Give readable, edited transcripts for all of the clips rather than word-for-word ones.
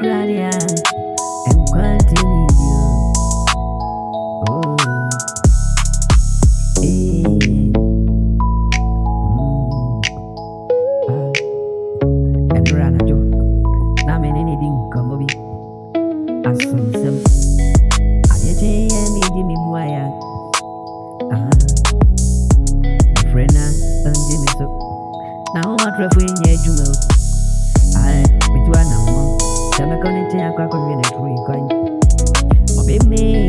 Claudia and continue. Oh, eh, and run a joke. Now, many needing come over. As soon as I get a Jimmy Wire. Friend, and Jimmy so. Now, what if we need you? I, between now, I'm going to take a community coin. Oh, baby,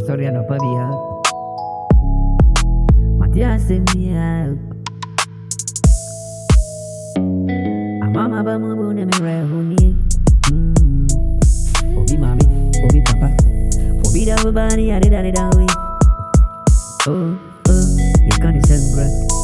sorry, I know, Pavia. Matthias, send me out. I'm Mama Bamu, and Honey. Obi, Mommy, Obi, Papa. Obi, everybody, I did it. Oh, you can't send breath.